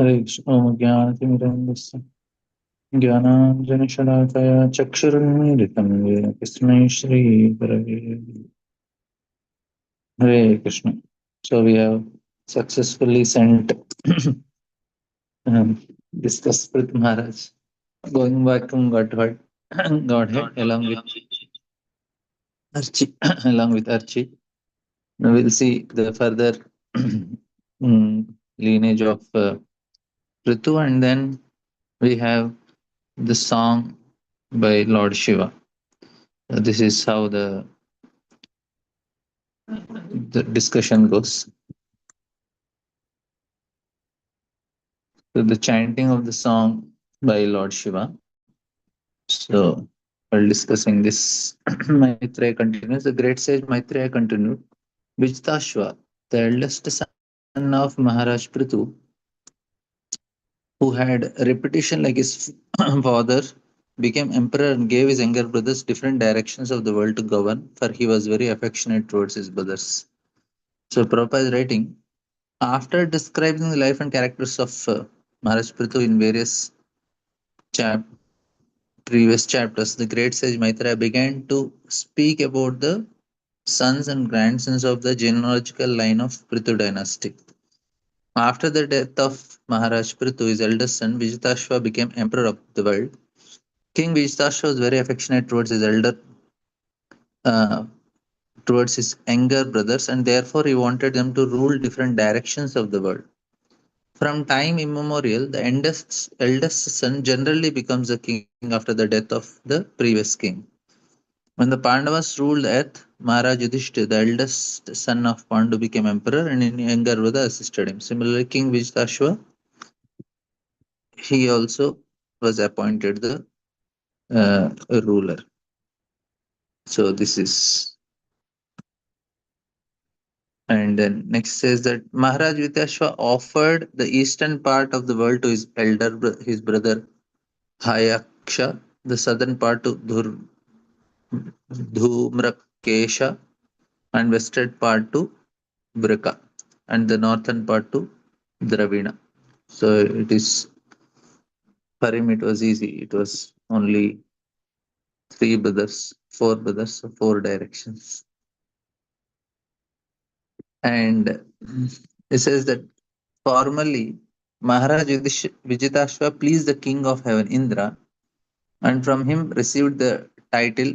हरे कृष्ण। ओम ज्ञानतिमिरन्दस्य ज्ञानाञ्जनशलाकया चक्षुरुन्मीलितं येन तस्मै श्रीगुरवे नमः। Hare Krishna. So we have successfully sent discuss with Maharaj, going back to Godhead, Godhead along with Archie, along with Archie. Now we'll see the further lineage of Ritu, and then we have the song by Lord Shiva. This is how the discussion goes. So the chanting of the song by Lord Shiva. So while discussing this, Maitreya continues. The great sage Maitreya continued. Vijtashva, the eldest son of Maharaj Prithu, who had a reputation like his father, became emperor and gave his younger brothers different directions of the world to govern, for he was very affectionate towards his brothers. So Prabhupada is writing, after describing the life and characters of Maharaj Prithu in various chap- previous chapters, the great sage Maitreya began to speak about the sons and grandsons of the genealogical line of Prithu dynasty. After the death of Maharaj Prithu, his eldest son Vijitashva became emperor of the world. King Vijitashva was very affectionate uh, towards his younger brothers, and therefore he wanted them to rule different directions of the world. From time immemorial, the eldest son generally becomes the king after the death of the previous king. When the Pandavas ruled the earth, Maharaj Yudhishthira, the eldest son of Pandu, became emperor, and his younger brother assisted him. Similarly, King Vijitashva, he also was appointed the ruler. So this is, and then next says that Maharaj Vijitashva offered the eastern part of the world to his brother Hayaksha, the southern part to Dhumrakesha, and western part to Brika, and the northern part to Dravina. So it is, for him it was easy. It was only four brothers, so four directions. And it says that formally Maharaj Vijitashva pleased the king of heaven, Indra, and from him received the title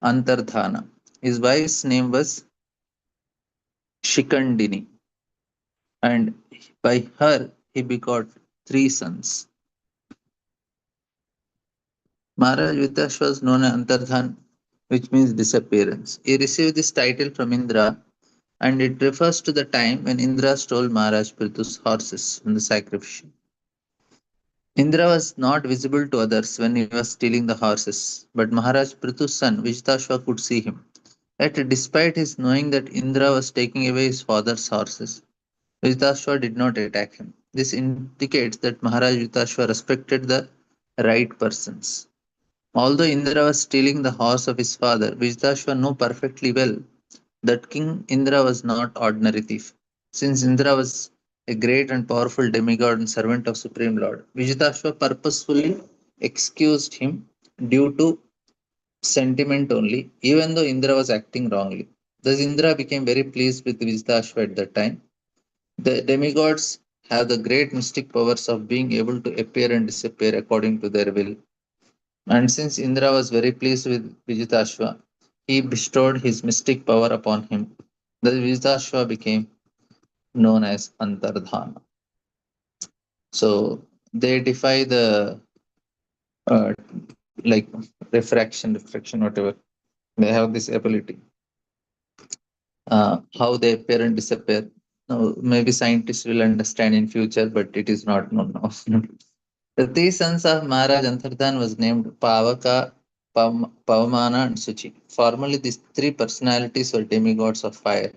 Antardhana. His wife's name was Shikandini, and by her he begot three sons. Maharaj Vitash was known as Antardhan, which means disappearance. He received this title from Indra, and it refers to the time when Indra stole Maharaj Prithu's horses from the sacrifice. Indra was not visible to others when he was stealing the horses, but Maharaj Prithu's son Vijitashva could see him. Yet, despite his knowing that Indra was taking away his father's horses, Vijitashva did not attack him. This indicates that Maharaj Vijitashva respected the right persons. Although Indra was stealing the horse of his father, Vijitashva knew perfectly well that King Indra was not ordinary thief. Since Indra was a great and powerful demigod and servant of Supreme Lord, Vijitashva purposefully excused him due to sentiment only, even though Indra was acting wrongly. Thus Indra became very pleased with Vijitashva at that time. The demigods have the great mystic powers of being able to appear and disappear according to their will. And since Indra was very pleased with Vijitashva, he bestowed his mystic power upon him. Thus Vijitashva became known as Antardhana. So they defy the uh, like refraction, whatever. They have this ability. How they appear and disappear. Now, maybe scientists will understand in future, but it is not known now. The three sons of Maharaj Antardhan was named Pavaka, Pavamana, and Suchi. Formerly, these three personalities were demigods of fire.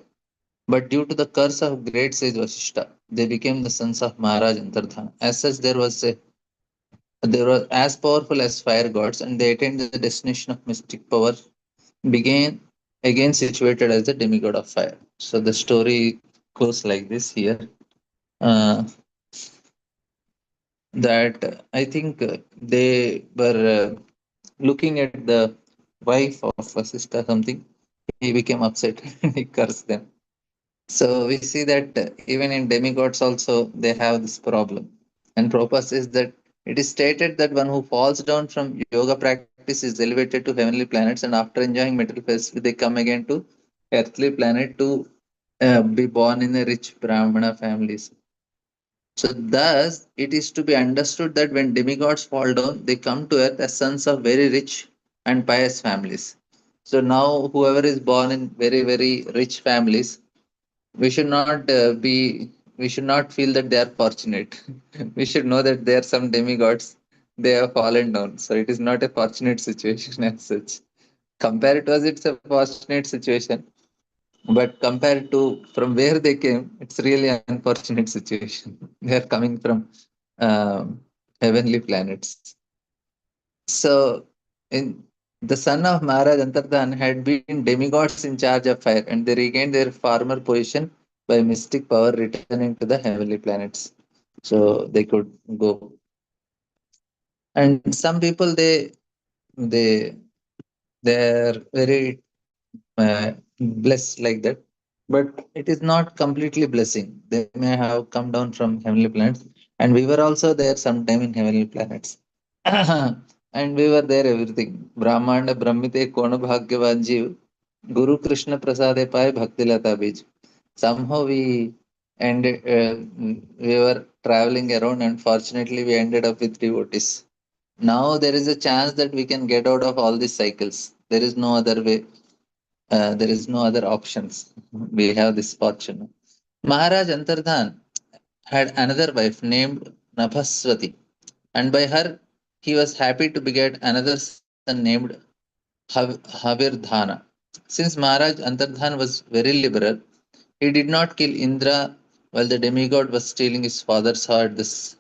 But due to the curse of great sage Vasishta, they became the sons of Maharaj Antardhan. As such, they were as powerful as fire gods, and they attained the destination of mystic power, began again situated as the demigod of fire. So the story goes like this here. Uh, that I think they were looking at the wife of Vasishtha something. He became upset and he cursed them. So we see that even in demigods also they have this problem. And Prabhupada says that it is stated that one who falls down from yoga practice is elevated to heavenly planets, and after enjoying material felicity, they come again to earthly planet to be born in a rich Brahmana families. So thus it is to be understood that when demigods fall down, they come to earth as sons of very rich and pious families. So now whoever is born in very very rich families, we should not we should not feel that they are fortunate. We should know that there are some demigods, they have fallen down, so it is not a fortunate situation as such. Compared to us it's a fortunate situation, but compared to from where they came, it's really unfortunate situation. They are coming from heavenly planets. So in the son of Maharaj Antardhan had been demigods in charge of fire, and they regained their former position by mystic power, returning to the heavenly planets. So they could go. And some people they they're very blessed like that, but it is not completely blessing. They may have come down from heavenly planets, and we were also there sometime in heavenly planets. And we were there everything. Brahmanda Brahmite Kona Bhagyavan Jeev Guru Krishna Prasade Pai Bhakti Lata Bij. Somehow ended, we were traveling around, and fortunately we ended up with devotees. Now there is a chance that we can get out of all these cycles. There is no other way. There is no other options. We have this fortune. Maharaj Antardhan had another wife named Nabhaswati, and by her he was happy to beget another son named Havirdhana. Since Maharaj Antardhan was very liberal, he did not kill Indra while the demigod was stealing his father's horse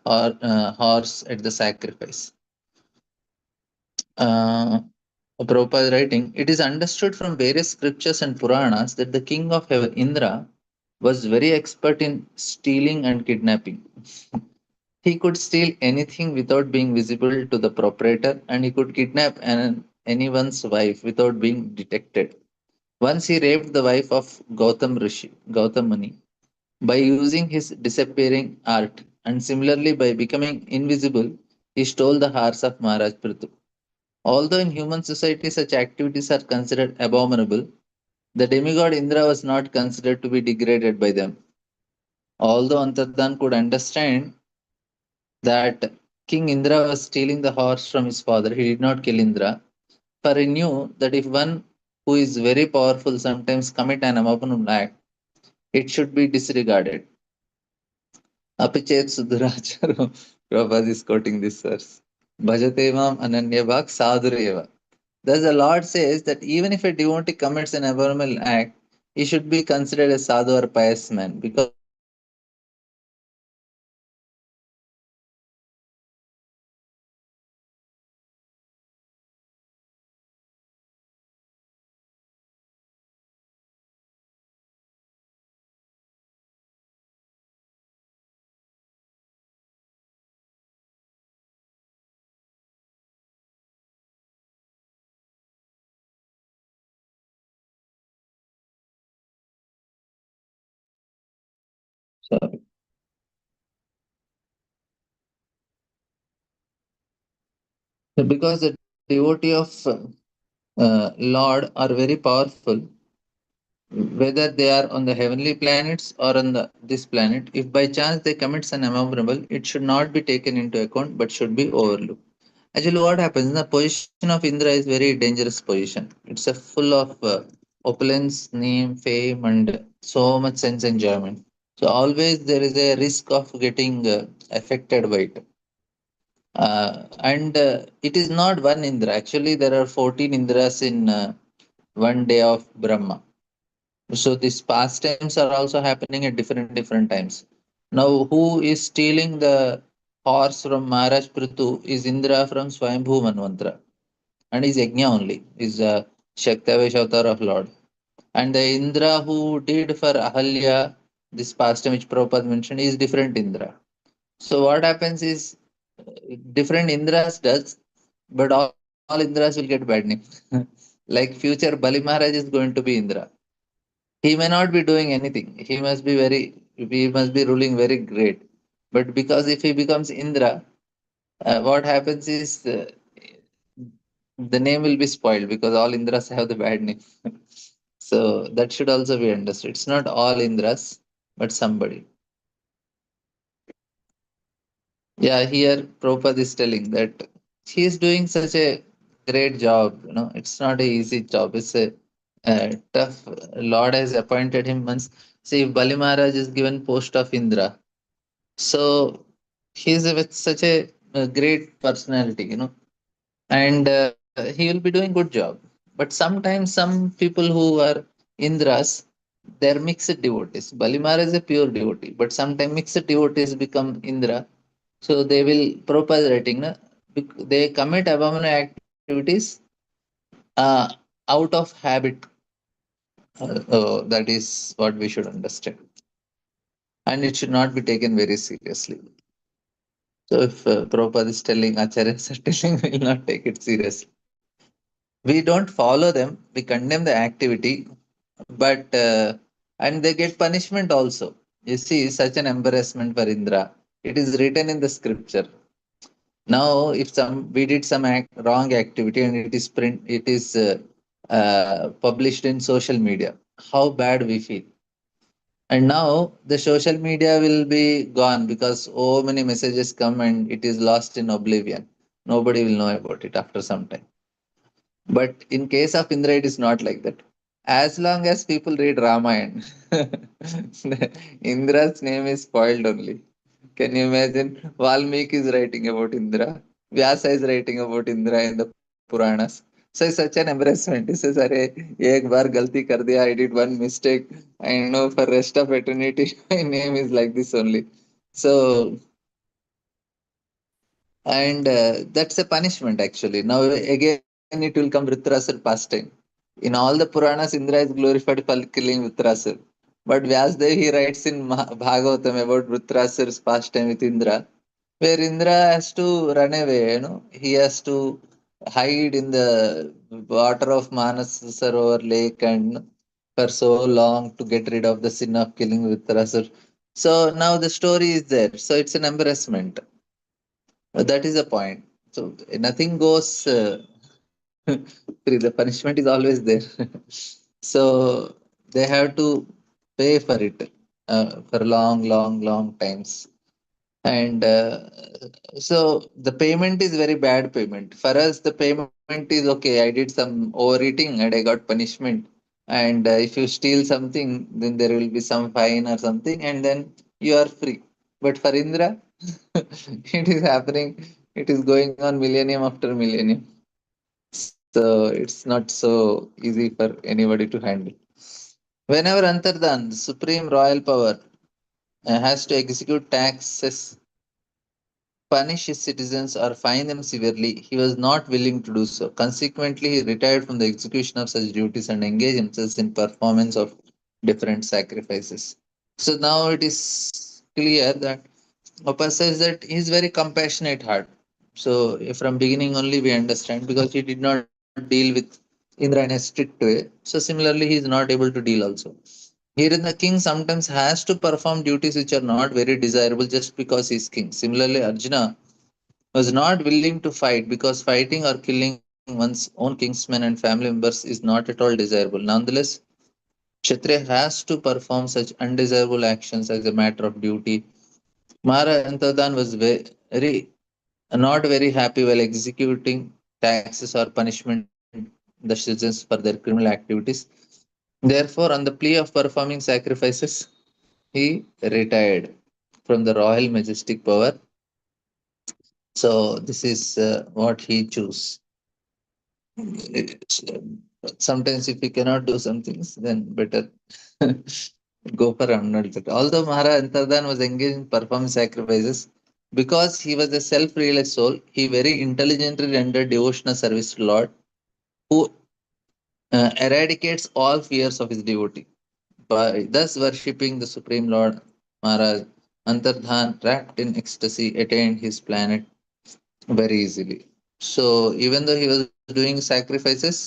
at the sacrifice. Uh, Prabhupada writing, it is understood from various scriptures and Puranas that the king of heaven, Indra, was very expert in stealing and kidnapping. He could steal anything without being visible to the proprietor, and he could kidnap anyone's wife without being detected. Once he raped the wife of Gautam Muni, by using his disappearing art, and similarly by becoming invisible, he stole the horse of Maharaj Prithu. Although in human society such activities are considered abominable, the demigod Indra was not considered to be degraded by them. Although Antardhan could understand that King Indra was stealing the horse from his father, he did not kill Indra, for he knew that if one who is very powerful sometimes commit an abominable act, it should be disregarded. Apichet Sudhuracharo, Prabhupada is quoting this verse. Bhajate mam ananya bhak sadhureva. Thus, the Lord says that even if a devotee commits an abominable act, he should be considered a sadhu or pious man because he is very powerful. He is very powerful and he is very sorry. So because the devotee of Lord are very powerful, whether they are on the heavenly planets or on this planet, if by chance they commit an abominable, it should not be taken into account but should be overlooked. Actually, what happens? The position of Indra is very dangerous position. It's a full of opulence, name, fame, and so much sense enjoyment. So always there is a risk of getting affected by it. And it is not one Indra. Actually, there are 14 Indras in one day of Brahma. So these pastimes are also happening at different times. Now, who is stealing the horse from Maharaj Prithu is Indra from Swayambhu Manvantra, and is Yajna only, is Shaktavesh avatar of Lord. And the Indra who did for Ahalya, this pastime which Prabhupada mentioned, is different Indra. So what happens is different Indras does, but all Indras will get bad name. Like future Bali Maharaj is going to be Indra. He may not be doing anything. He must be ruling very great. But because if he becomes Indra, what happens is the name will be spoiled because all Indras have the bad name. So that should also be understood. It's not all Indras, but somebody. Yeah, here Prabhupada is telling that he is doing such a great job. It's not a easy job. It's a tough. Lord has appointed him once. See, if Bali Maharaj is given post of Indra, so he's with such a great personality, and he will be doing good job. But sometimes some people who are Indras, they're mixed devotees. Balimara is a pure devotee, but sometimes mixed devotees become Indra. So they will propose writing. They commit abominable activities uh, out of habit. That is what we should understand. And it should not be taken very seriously. So if Prabhupada is telling, Acharyas are telling, we will not take it seriously. We don't follow them, we condemn the activity, but and they get punishment also. You see, such an embarrassment for Indra. It is written in the scripture. Now, if we did some wrong activity and it is published in social media, how bad we feel. And now the social media will be gone because so many messages come and it is lost in oblivion. Nobody will know about it after some time. But in case of Indra, it is not like that. As long as people read Ramayana, Indra's name is spoiled only. Can you imagine? Valmiki is writing about Indra. Vyasa is writing about Indra in the Puranas. So it's such an embarrassment. He says, "Arey, ek bar galti kar diya. I did one mistake. I know for rest of eternity, my name is like this only." So and that's a punishment actually. Now again it will come Vritrasur pastime. In all the Puranas, Indra is glorified for killing Vritrasur. But Vyasdev he writes in Bhagavatam about Vritrasur's pastime with Indra, where Indra has to run away. He has to hide in the water of Manas Sarovar lake and for so long to get rid of the sin of killing Vritrasur. So now the story is there. So it's an embarrassment. That is the point. So nothing goes free. The punishment is always there. So they have to pay for it for long, long, long times. And so the payment is very bad payment. For us, the payment is okay. I did some overeating and I got punishment. And if you steal something, then there will be some fine or something, and then you are free. But for Indra, it is happening. It is going on millennium after millennium. So it's not so easy for anybody to handle. Whenever Antardan, the supreme royal power, has to execute taxes, punish his citizens, or fine them severely, he was not willing to do so. Consequently, he retired from the execution of such duties and engaged himself in performance of different sacrifices. So now it is clear that Opa says that he is very compassionate heart. So from beginning only we understand because he did not deal with Indra in a strict way. So similarly, he is not able to deal also. Herein the king sometimes has to perform duties which are not very desirable just because he is king. Similarly, Arjuna was not willing to fight because fighting or killing one's own kinsmen and family members is not at all desirable. Nonetheless, Kshatriya has to perform such undesirable actions as a matter of duty. Mara Antadan was very not very happy while executing taxes or punishment the citizens for their criminal activities. Therefore, on the plea of performing sacrifices, he retired from the royal majestic power. So this is what he chose. Sometimes if we cannot do some things, then better go for unknown. Although Maharaj Antardan was engaged in performing sacrifices, because he was a self-realized soul, he very intelligently rendered devotional service to Lord, who eradicates all fears of his devotee by thus worshipping the Supreme Lord Maharaj Antardhan, wrapped in ecstasy, attained his planet very easily. So even though he was doing sacrifices,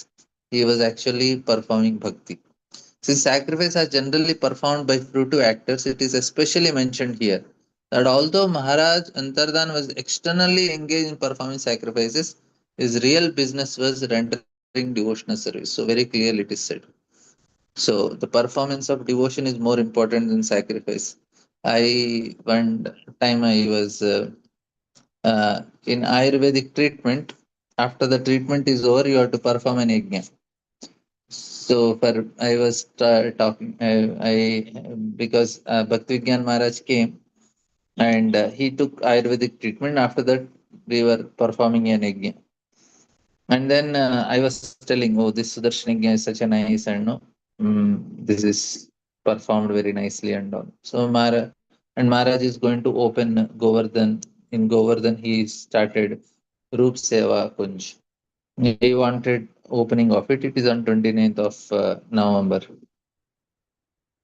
he was actually performing bhakti. Since sacrifices are generally performed by fruitive actors, it is especially mentioned here that although Maharaj Antardhan was externally engaged in performing sacrifices, his real business was rendering devotional service. So very clearly it is said. So the performance of devotion is more important than sacrifice. One time I was in Ayurvedic treatment. After the treatment is over, you have to perform an yajna. So for I was talking, I because Bhakti Vigyan Maharaj came and he took Ayurvedic treatment. After that, we were performing an yajna, and then I was telling, "Oh, this Sudarshan yajna is such a nice and no, this is performed very nicely and all." So Maharaj is going to open Govardhan. In Govardhan, he started Roop Seva Kunj. He wanted opening of it. It is on 29th of November.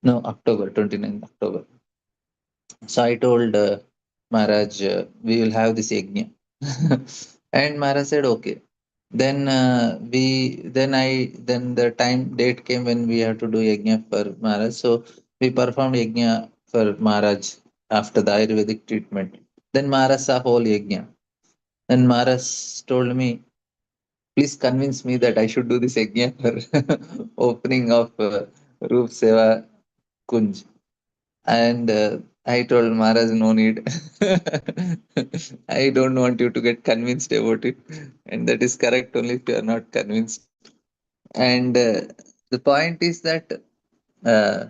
No, October, 29th October. So I told Maharaj, we will have this yajna. And Maharaj said, okay. Then the time date came when we have to do yajna for Maharaj. So we performed yajna for Maharaj after the Ayurvedic treatment. Then Maharaj saw whole yajna. Then Maharaj told me, please convince me that I should do this yajna for opening of Roop Seva Kunj. And I told Maharaj, no need. I don't want you to get convinced about it. And that is correct only if you are not convinced. And the point is that uh,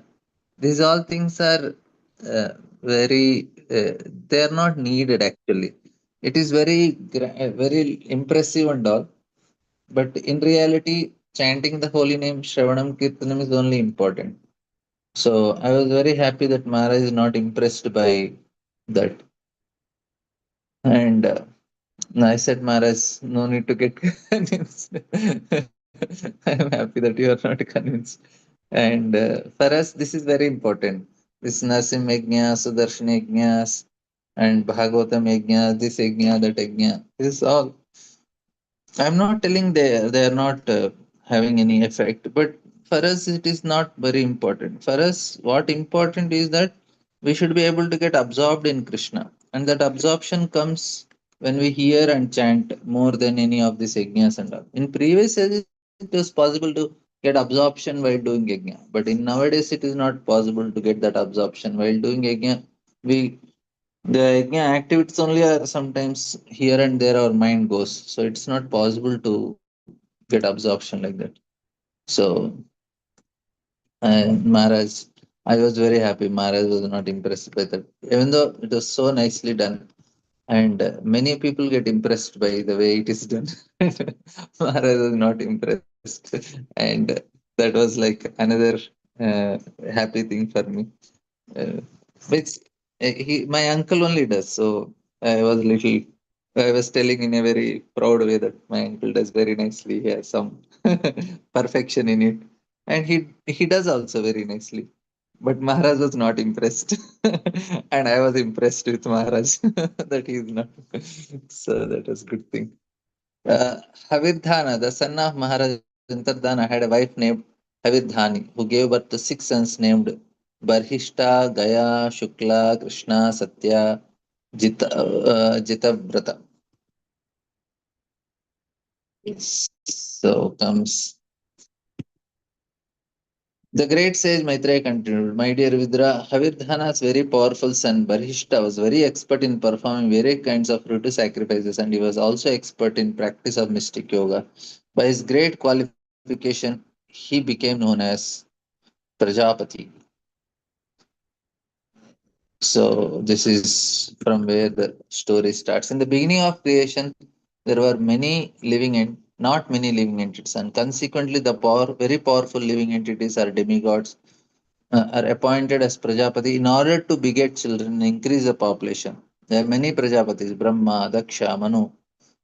these all things are they are not needed actually. It is very impressive and all. But in reality, chanting the holy name, Shravanam Kirtanam is only important. So I was very happy that Maharaj is not impressed by that. And I said, Maharaj, no need to get convinced. I am happy that you are not convinced. And for us, this is very important. This Nasim Yajna, Sudarshan Yajnas, and Bhagavatam Yajna, this Yajna, that Yajna. This is all. I'm not telling they are not having any effect, but for us it is not very important. For us, what important is that we should be able to get absorbed in Krishna, and that absorption comes when we hear and chant more than any of these yajnas and all. In previous ages, it was possible to get absorption while doing yajna, but in nowadays it is not possible to get that absorption while doing yajna. We the yajna activities only are sometimes here and there our mind goes, so it's not possible to get absorption like that. So and Maharaj, I was very happy. Maharaj was not impressed by that, even though it was so nicely done. And many people get impressed by the way it is done. Maharaj was not impressed, and that was like another uh, happy thing for me. Uh, which my uncle only does. So I was little, I was telling in a very proud way that my uncle does very nicely. He has some perfection in it, and he does also very nicely. But Maharaj was not impressed, and I was impressed with Maharaj that he is not. So that was good thing. Uh, Havirdhana, the son of Maharaj Antardhana, had a wife named Havirdhani, who gave birth to six sons named Barhishta, Gaya, Shukla, Krishna, Satya, Jitavrata. So comes the great sage Maitreya continued, my dear Vidra, Havirdhana's very powerful son Barhishta was very expert in performing various kinds of ritual sacrifices, and he was also expert in practice of mystic yoga. By his great qualification, he became known as Prajapati. So this is from where the story starts. In the beginning of creation, there were not many living entities, and consequently, very powerful living entities are demigods are appointed as Prajapati in order to beget children and increase the population. There are many Prajapatis, Brahma, Daksha, Manu,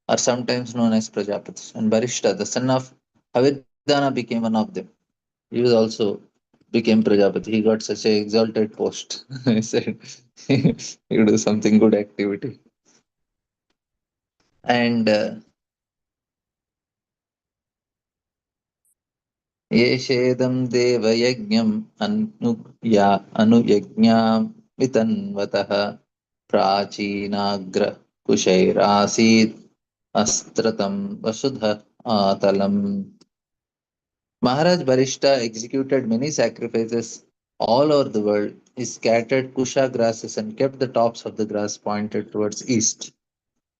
are sometimes known as Prajapatis. And Barishta, the son of Havidana, became one of them. He was also there. became Prajapati. He got such a exalted post. He said, you do something good activity. And येषेदं देवयज्ञम् अनुयज्ञां वितन्वतः प्राचीनाग्रकुशैरासीत् अस्त्रतं वसुधः आतलम्. Maharaj Barishta executed many sacrifices all over the world. He scattered kusha grasses and kept the tops of the grass pointed towards east.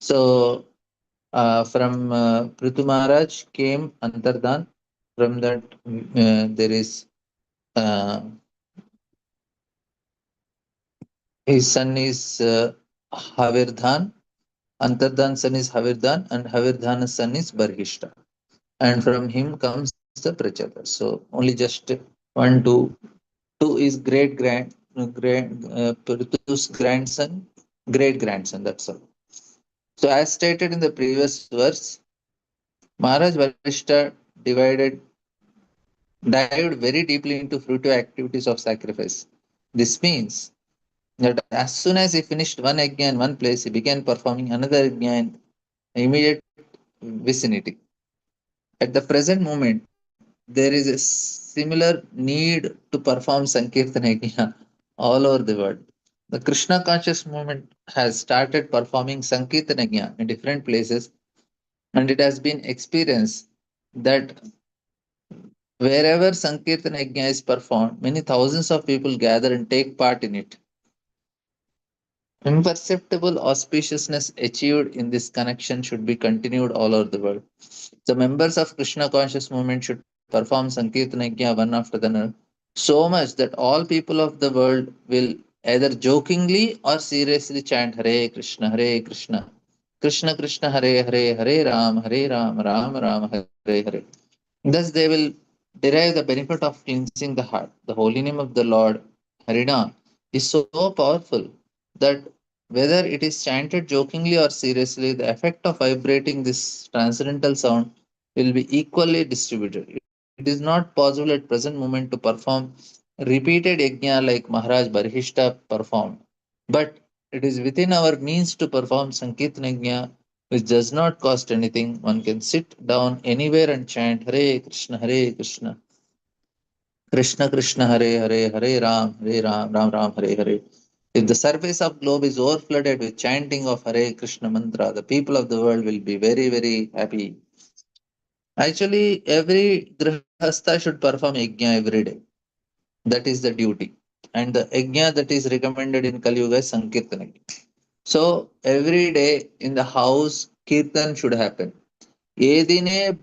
So from Prithu Maharaj came Antardhan. From that, there is uh, his son is Havirdhan. Antardhan's son is Havirdhan, and Havirdhan's son is Barhishta. And from him comes the Prachapa. So only just one, two, two is Prithu's grandson, great grandson. That's all. So as stated in the previous verse, Maharaj Varishta dived very deeply into fruitive activities of sacrifice. This means that as soon as he finished one yajna in one place, he began performing another yajna in immediate vicinity. At the present moment, there is a similar need to perform Sankirtan yajna all over the world. The Krishna conscious movement has started performing Sankirtan yajna in different places, and it has been experienced that wherever Sankirtan Yajna is performed, many thousands of people gather and take part in it. Imperceptible auspiciousness achieved in this connection should be continued all over the world. The members of Krishna conscious movement should perform Sankirtan Yajna one after the other so much that all people of the world will either jokingly or seriously chant Hare Krishna, Krishna Krishna Hare Hare, Hare Ram, Ram Ram Hare Hare. Thus, they will derive the benefit of cleansing the heart. The holy name of the Lord, Harina, is so powerful that whether it is chanted jokingly or seriously, the effect of vibrating this transcendental sound will be equally distributed. It is not possible at present moment to perform repeated yajna like Maharaj Barhishta performed, but it is within our means to perform Sankirtan yajna which does not cost anything. One can sit down anywhere and chant Hare Krishna, Krishna Krishna Hare Hare, Hare Ram, Ram Ram Hare Hare. If the surface of globe is overflooded with chanting of Hare Krishna mantra, the people of the world will be very, very happy. Actually, every grihastha should perform yajna every day. That is the duty. And the yajna that is recommended in Kali Yuga is Sankirtan yajna. So every day in the house, kirtan should happen. ये दिने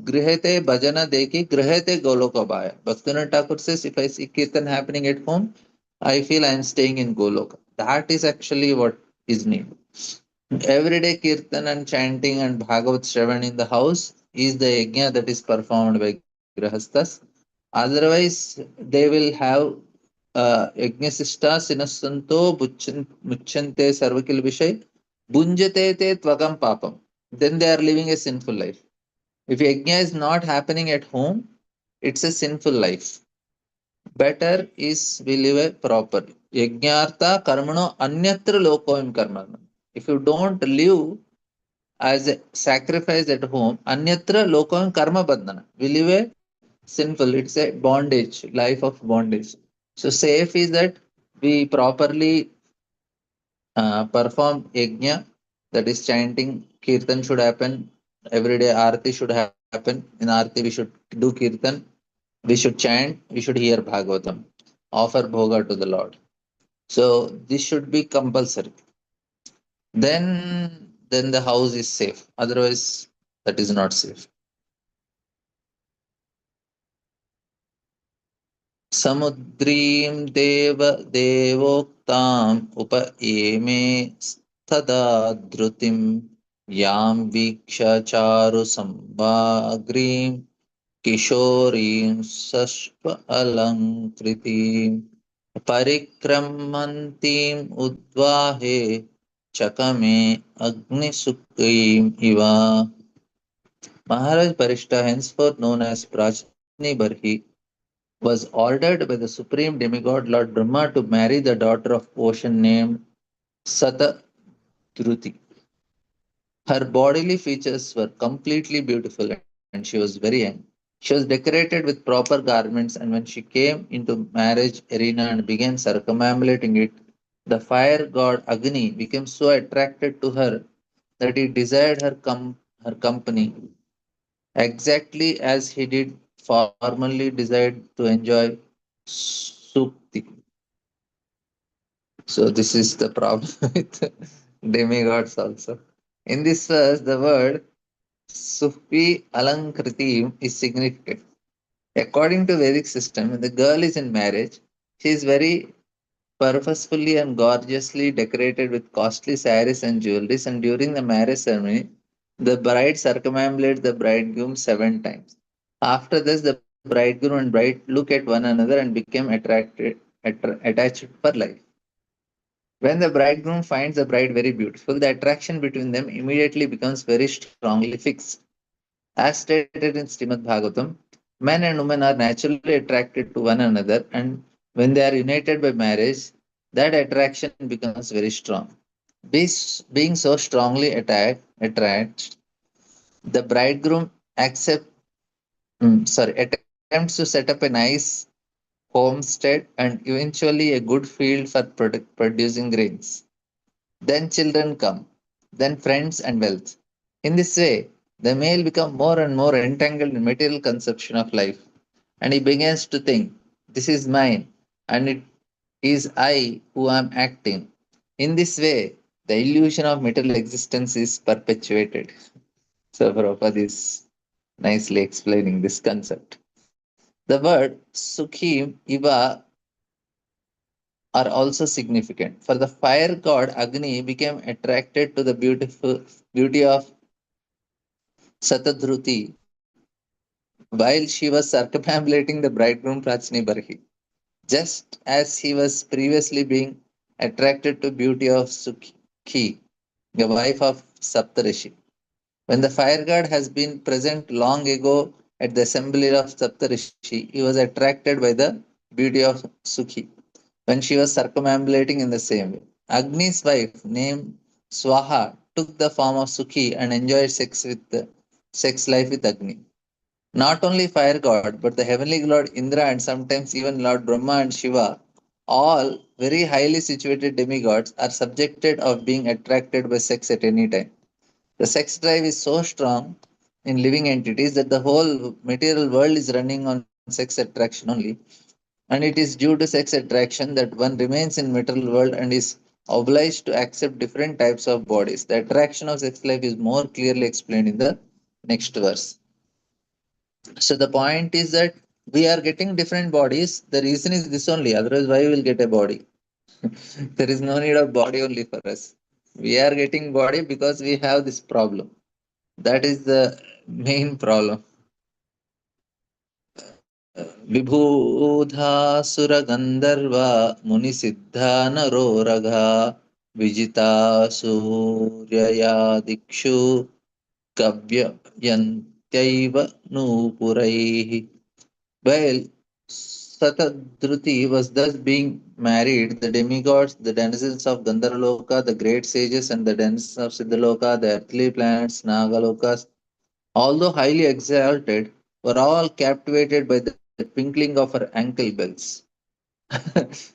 गृहते भजन देखी गृहते Golok abhaya. Bhaktivinoda Thakur says, if I see kirtan happening at home, I feel I am staying in Goloka. That is actually what is needed. Everyday kirtan and chanting and Bhagavat Shravan in the house is the yajna that is performed by grihasthas. Otherwise, they will have यज्ञशिष्टा सिनस्संतो मुच्यन्ते सर्वकिल विषय भुंजते ते त्वगम papam. Then they are living a sinful life. If yajna is not happening at home, it's a sinful life. Better is we live a proper yajnartha karmano anyatra lokoim karma. If you don't live as a sacrifice at home, anyatra lokoim karma bandhana. We live a sinful. It's a bondage, life of bondage. So safe is that we properly perform yajna, that is chanting. Kirtan should happen every day. Arati should happen. In Arati, we should do Kirtan. We should chant. We should hear Bhagavatam. Offer bhoga to the Lord. So this should be compulsory. Then the house is safe. Otherwise, that is not safe. समुद्रीं देवोक्ताम् उप एमे स्तदा धृतिं यां वीक्ष्य चारुसंवाग्रीं किशोरीं सश्व अलङ्कृतीं परिक्रमन्तीम् उद्वाहे चकमे अग्निसुक्रीम् इव. Maharaj Parishta, henceforth known as Prachini Barhi, was ordered by the supreme demigod Lord Brahma to marry the daughter of Ocean named Satadruti. Her bodily features were completely beautiful and she was very young. She was decorated with proper garments, and when she came into marriage arena and began circumambulating it, the fire god Agni became so attracted to her that he desired her company exactly as he did formerly desired to enjoy Supti. So this is the problem with demigods also. In this verse, the word Sufi Alankriti is significant. According to Vedic system, when the girl is in marriage, she is very purposefully and gorgeously decorated with costly saris and jewelries, and during the marriage ceremony, the bride circumambulates the bridegroom 7 times. After this, the bridegroom and bride look at one another and become attached for life. When the bridegroom finds the bride very beautiful, the attraction between them immediately becomes very strongly fixed. As stated in Srimad Bhagavatam, men and women are naturally attracted to one another, and when they are united by marriage, that attraction becomes very strong. Being so strongly attached, the bridegroom attempts to set up a nice homestead and eventually a good field for producing grains. Then children come, then friends and wealth. In this way, the male becomes more and more entangled in material conception of life, and he begins to think, "This is mine, and it is I who am acting." In this way, the illusion of material existence is perpetuated. So, Prabhupada is nicely explaining this concept. The word Sukhim, Iva are also significant. For the fire god Agni became attracted to the beautiful beauty of Satadruti while she was circumambulating the bridegroom Prachni Barhi, just as he was previously being attracted to beauty of Sukhi, the wife of Saptarishi. When the fire god has been present long ago at the assembly of Saptarishi, he was attracted by the beauty of Sukhi when she was circumambulating in the same way. Agni's wife, named Swaha, took the form of Sukhi and enjoyed sex life with Agni. Not only fire god, but the heavenly lord Indra and sometimes even Lord Brahma and Shiva, all very highly situated demigods, are subjected of being attracted by sex at any time. The sex drive is so strong in living entities that the whole material world is running on sex attraction only, and it is due to sex attraction that one remains in material world and is obliged to accept different types of bodies. The attraction of sex life is more clearly explained in the next verse. So the point is that we are getting different bodies. The reason is this only. Otherwise, why we will get a body? There is no need of body only for us. We are getting body because we have this problem. That is the main problem. विभूधासुरगन्धर्व मुनिसिद्धानरोरघा Vijita सूर्यया दिक्षु कव्ययन्त्यैव नूपुरैः. While Satadruti was thus being married, the demigods, the denizens of Gandharloka, the great sages, and the denizens of Siddhaloka, the earthly planets, Nagalokas, although highly exalted, were all captivated by the twinkling of her ankle bells.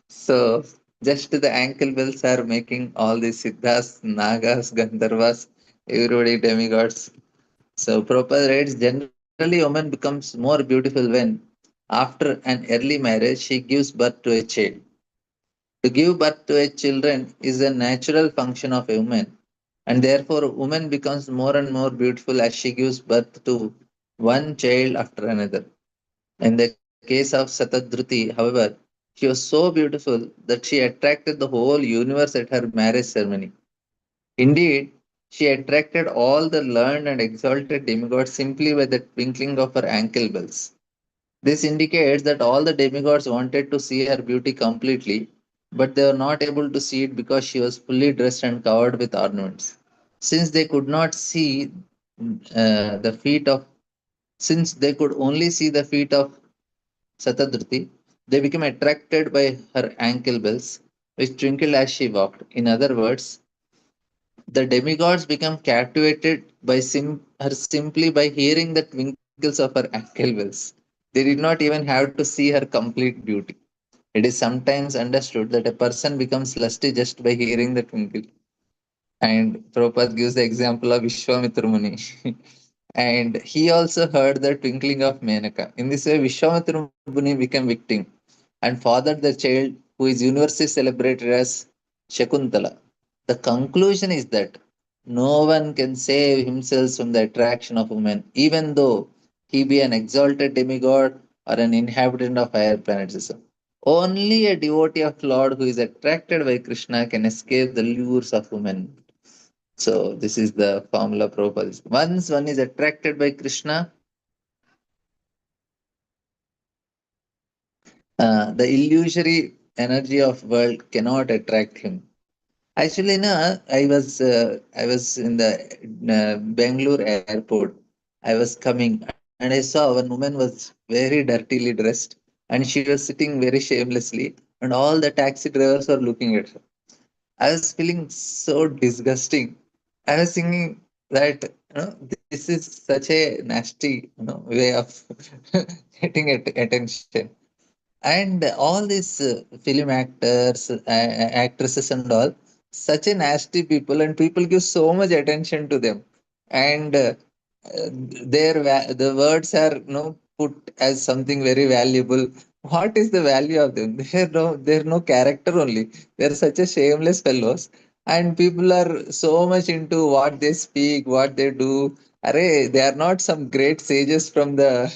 So, just the ankle bells are making all these Siddhas, Nagas, Gandharvas, everybody demigods. So, Prabhupada writes generally, woman becomes more beautiful when, after an early marriage, she gives birth to a child. To give birth to a children is a natural function of a woman, and therefore, woman becomes more and more beautiful as she gives birth to one child after another. In the case of Satadruti, however, she was so beautiful that she attracted the whole universe at her marriage ceremony. Indeed, she attracted all the learned and exalted demigods simply by the twinkling of her ankle bells. This indicates that all the demigods wanted to see her beauty completely, but they were not able to see it because she was fully dressed and covered with ornaments. Since they could not see the feet of, since they could only see the feet of Satadruti, they became attracted by her ankle bells, which twinkled as she walked. In other words, the demigods become captivated by her simply by hearing the twinkles of her ankle bells. They did not even have to see her complete beauty. It is sometimes understood that a person becomes lusty just by hearing the twinkle. And Prabhupada gives the example of Vishwamitra Muni. And he also heard the twinkling of Menaka. In this way, Vishwamitra Muni became victim and fathered the child who is universally celebrated as Shakuntala. The conclusion is that no one can save himself from the attraction of women, even though he be an exalted demigod or an inhabitant of higher planet system. Only a devotee of Lord who is attracted by Krishna can escape the lures of women. So this is the formula Prabhupada. Once one is attracted by Krishna, the illusory energy of world cannot attract him. Actually, no, I was in the Bangalore airport. I was coming and I saw one woman was very dirtily dressed and she was sitting very shamelessly and all the taxi drivers were looking at her. I was feeling so disgusting. I was thinking that this is such a nasty way of getting attention. And all these film actors, actresses, and all, such a nasty people, and people give so much attention to them. And the words are put as something very valuable. What is the value of them? They're no character only. They're such a shameless fellows, and people are so much into what they speak, what they do. Array, they are not some great sages from the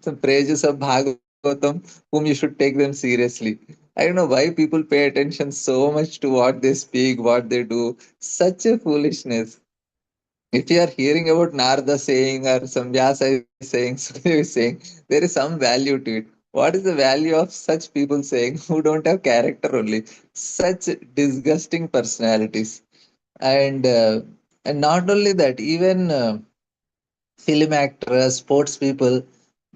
some praises of Bhagavatam whom you should take them seriously. I don't know why people pay attention so much to what they speak, what they do. Such a foolishness. If you are hearing about Narada saying or some Vyasa is saying, Sukadeva is saying, there is some value to it. What is the value of such people saying who don't have character only? Such disgusting personalities. And not only that, even film actors, sports people,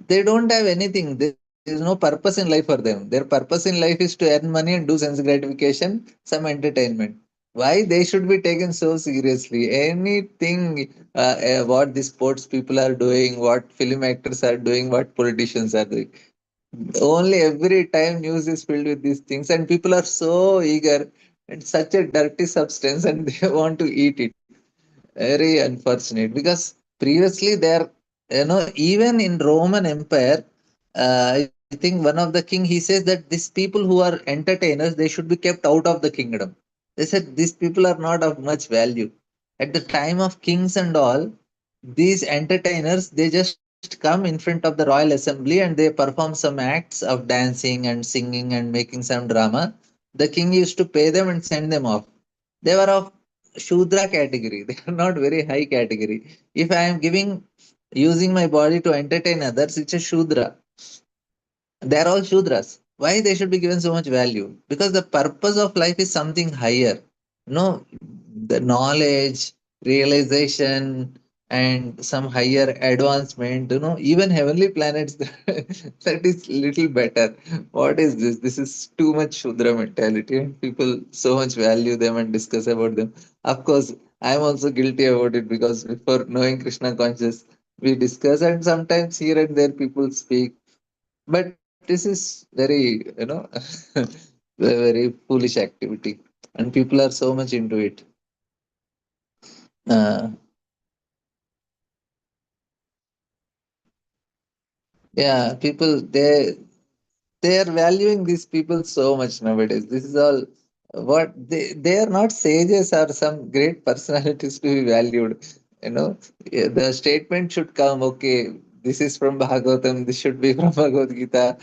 they don't have anything. There is no purpose in life for them. Their purpose in life is to earn money and do sense gratification, some entertainment. Why they should be taken so seriously? Anything, what the sports people are doing, what film actors are doing, what politicians are doing. Only every time news is filled with these things, and people are so eager and such a dirty substance, and they want to eat it. Very unfortunate because previously there, even in Roman Empire, I think one of the king he says that these people who are entertainers they should be kept out of the kingdom. They said these people are not of much value. At the time of kings and all, these entertainers they just come in front of the royal assembly and they perform some acts of dancing and singing and making some drama. The king used to pay them and send them off. They were of Shudra category. They are not very high category. If I am using my body to entertain others, it's a Shudra. They are all Shudras. Why they should be given so much value? Because the purpose of life is something higher. No, the knowledge, realization, and some higher advancement. Even heavenly planets that is little better. What is this? This is too much Shudra mentality, and people so much value them and discuss about them. Of course, I'm also guilty about it because before knowing Krishna conscious, we discuss, and sometimes here and there people speak, but this is very, very foolish activity, and people are so much into it. Uh, yeah, people they are valuing these people so much nowadays. This is all what they are not sages or some great personalities to be valued. The statement should come. Okay, this is from Bhagavatam. This should be from Bhagavad Gita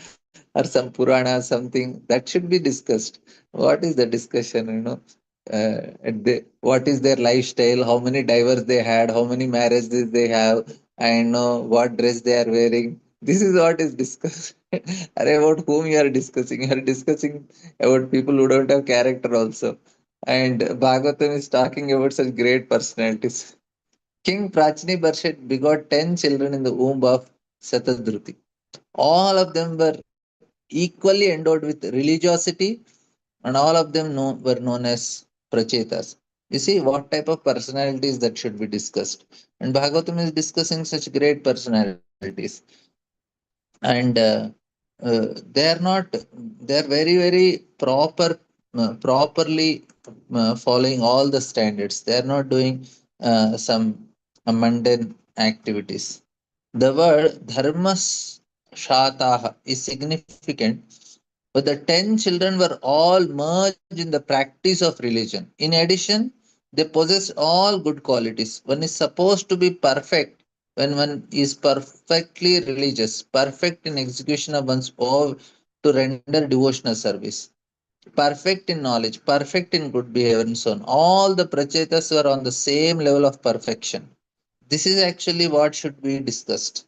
or some Purana, something that should be discussed. What is the discussion? What is their lifestyle? How many divers they had? How many marriages they have? And what dress they are wearing. This is what is discussed. About whom you are discussing? You are discussing about people who don't have character also. And Bhagavatam is talking about such great personalities. King Prachini Barshit begot 10 children in the womb of Satadruti. All of them were equally endowed with religiosity, and all of them were known as prachetas. You see what type of personalities that should be discussed. And Bhagavatam is discussing such great personalities. And they are not, they are very, very properly following all the standards. They are not doing some mundane activities. The word dharmas shataha is significant, but the 10 children were all merged in the practice of religion. In addition, they possessed all good qualities. One is supposed to be perfect when one is perfectly religious, perfect in execution of one's vow to render devotional service, perfect in knowledge, perfect in good behavior, and so on. All the prachetas were on the same level of perfection. This is actually what should be discussed.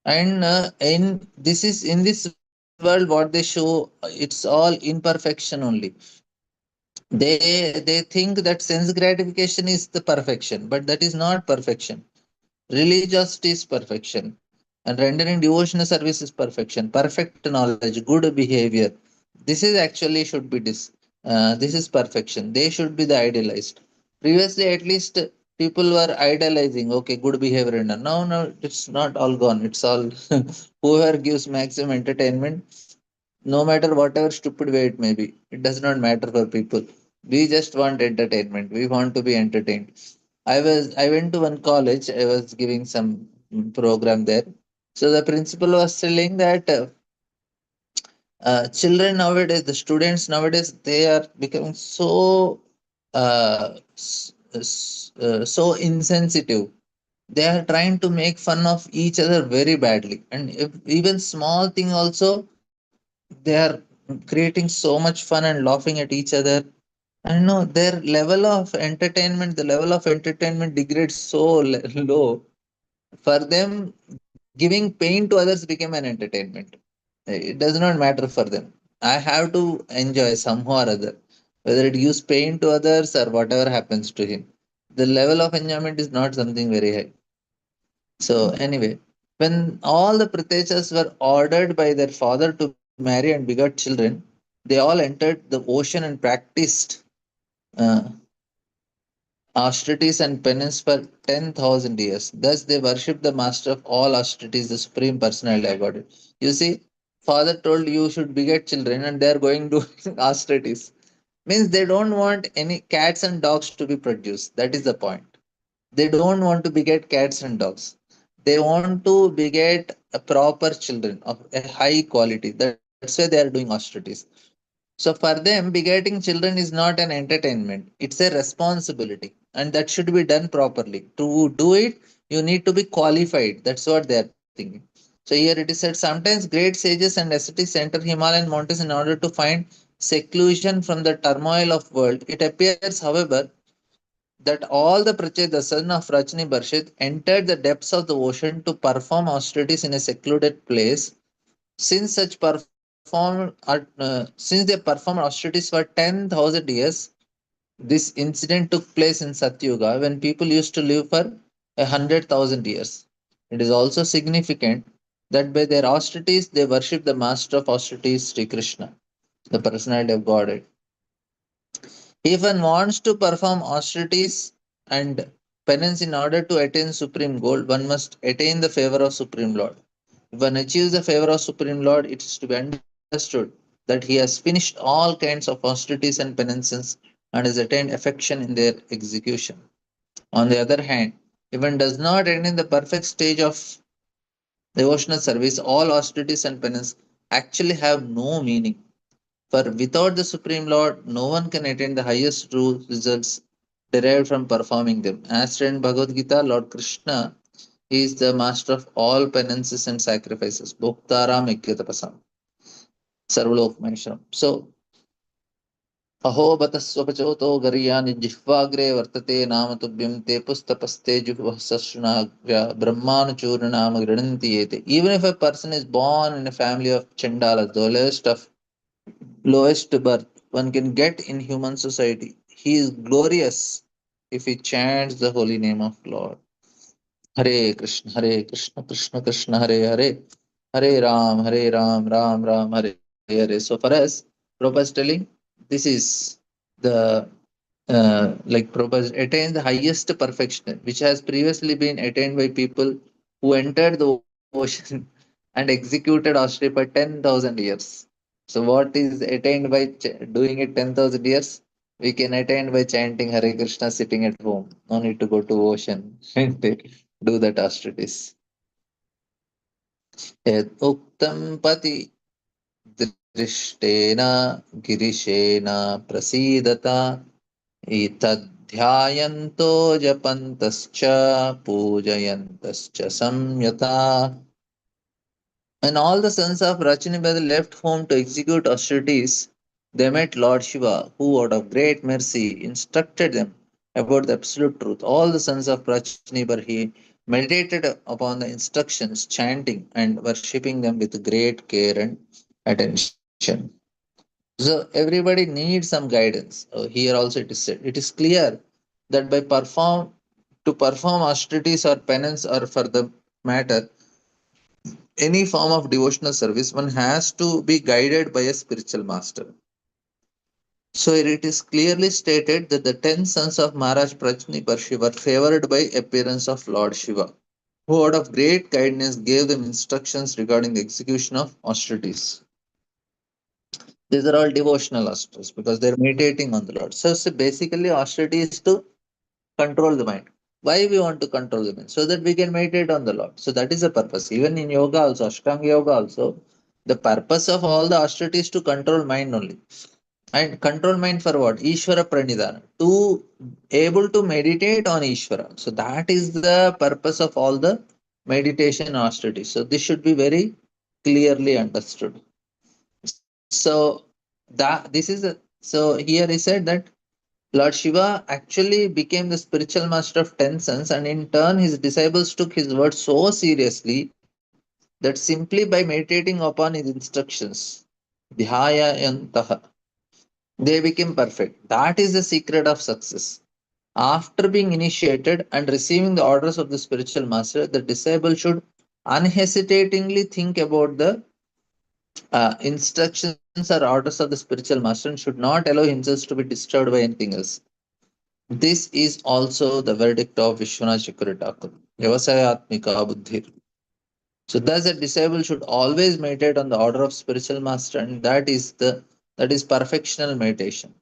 And in this is in this world, what they show, it's all imperfection only. They think that sense gratification is the perfection, but that is not perfection. Religiosity is perfection, and rendering devotional service is perfection. Perfect knowledge, good behavior. This is actually should be this is perfection. They should be the idealized. Previously, at least people were idolizing. Okay, good behavior, and now, no, it's not all gone. It's all whoever gives maximum entertainment, no matter whatever stupid way it may be. It does not matter for people. We just want entertainment. We want to be entertained. I went to one college. I was giving some program there. So the principal was telling that children nowadays, the students nowadays, they are becoming so so insensitive. They are trying to make fun of each other very badly, and if even small thing also, they are creating so much fun and laughing at each other. And no, their level of entertainment, the level of entertainment degrades so low. For them, giving pain to others became an entertainment. It does not matter for them. I have to enjoy somehow or other, whether it gives pain to others or whatever happens to him. The level of enjoyment is not something very high. So, anyway, when all the Pritechas were ordered by their father to marry and beget children, they all entered the ocean and practiced uh, austerities and penance for 10,000 years. Thus, they worship the master of all austerities, the supreme personality of God. You see, father told you should beget children, and they are going to austerities. Means they don't want any cats and dogs to be produced. That is the point. They don't want to beget cats and dogs. They want to beget a proper children of a high quality. That's why they are doing austerities. So for them, begetting children is not an entertainment, it's a responsibility, and that should be done properly. To do it, you need to be qualified. That's what they are thinking. So here it is said sometimes great sages and ascetics enter Himalayan mountains in order to find seclusion from the turmoil of world. It appears, however, that all the Prache, the son of Rajni Barshid, entered the depths of the ocean to perform austerities in a secluded place. Since they performed austerities for 10,000 years, this incident took place in Satyuga when people used to live for 100,000 years. It is also significant that by their austerities they worship the master of austerities, Sri Krishna, the personality of Godhead. If one wants to perform austerities and penance in order to attain supreme goal, one must attain the favor of Supreme Lord. If one achieves the favor of Supreme Lord, it is to be understood that he has finished all kinds of austerities and penances and has attained affection in their execution. On the other hand, if one does not attain the perfect stage of devotional service, all austerities and penance actually have no meaning. For without the Supreme Lord, no one can attain the highest true results derived from performing them. As stated in Bhagavad Gita, Lord Krishna is the master of all penances and sacrifices. Bhoktaram Ikyatapasam. Sarvalok Maheshwaram. So, अहो बत स्वपचोतो गरियानि जिह्वाग्रे वर्तते नाम तुभ्यं ते पुस्तपस्ते जुह्वः सशृणाग्र्या ब्रह्मानुचूर्य नाम गृह्णन्ति एते. Even if a person is born in a family of Chandalas, the lowest birth one can get in human society, he is glorious if he chants the holy name of Lord. Hare Krishna, Krishna Krishna, Hare Hare. Hare Ram, Ram Ram, Hare Hare. So for us, Prabhupada is telling this is the like Prabhupada attained the highest perfection, which has previously been attained by people who entered the ocean and executed Australia for 10,000 years. So what is attained by doing it 10,000 years? We can attain by chanting Hare Krishna sitting at home. No need to go to ocean and do that austerities. Yad uktam pati दृष्टेन गिरिशेन प्रसीदता एतद्ध्यायन्तो जपन्तश्च पूजयन्तश्च संयता. When all the sons of Rachinibada left home to execute austerities, they met Lord Shiva, who, out of great mercy, instructed them about the absolute truth. All the sons of Rachinibada, he meditated upon the instructions, chanting and worshipping them with great care and attention. So everybody needs some guidance. Here also it is said. It is clear that to perform austerities or penance or for the matter any form of devotional service, one has to be guided by a spiritual master. So it is clearly stated that the 10 sons of Maharaj Prajnaparshi were favored by appearance of Lord Shiva, who out of great kindness gave them instructions regarding the execution of austerities. These are all devotional austerities because they're meditating on the Lord. So basically, austerity is to control the mind. Why we want to control the mind? So that we can meditate on the Lord. So that is the purpose. Even in yoga also, Ashtanga yoga also, the purpose of all the austerity is to control mind only. And control mind for what? Ishvara Pranidhana. To able to meditate on Ishvara. So that is the purpose of all the meditation austerity. So this should be very clearly understood. So here he said that Lord Shiva actually became the spiritual master of 10 sons, and in turn, his disciples took his word so seriously that simply by meditating upon his instructions, dhyayantaha, they became perfect. That is the secret of success. After being initiated and receiving the orders of the spiritual master, the disciple should unhesitatingly think about the instructions or orders of the spiritual master and should not allow himself to be disturbed by anything else. This is also the verdict of Vishwanath Chakravarti Thakur. Vyavasayatmika buddhir. So thus a disciple should always meditate on the order of spiritual master, and that is perfectional meditation.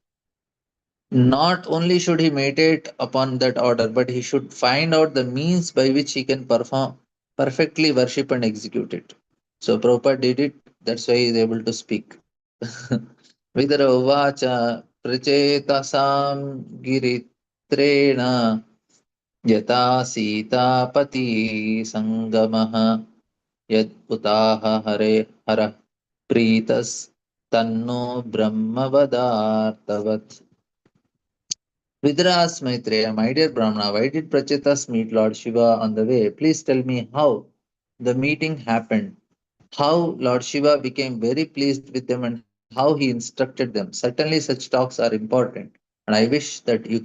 Not only should he meditate upon that order, but he should find out the means by which he can perform perfectly worship and execute it. So Prabhupada did it, that's why he is able to speak. Vidra uvacha prachetasam giritrena यथा सीतापति संगमः यद्भुताः हरे हरः प्रीतस्तन्नो ब्रह्मवदार्थवत्. Vidras Maitreya, my dear Brahmana, why did Prachetas meet Lord Shiva on the way? Please tell me how the meeting happened, how Lord Shiva became very pleased with them and how he instructed them. Certainly such talks are important, and I wish that you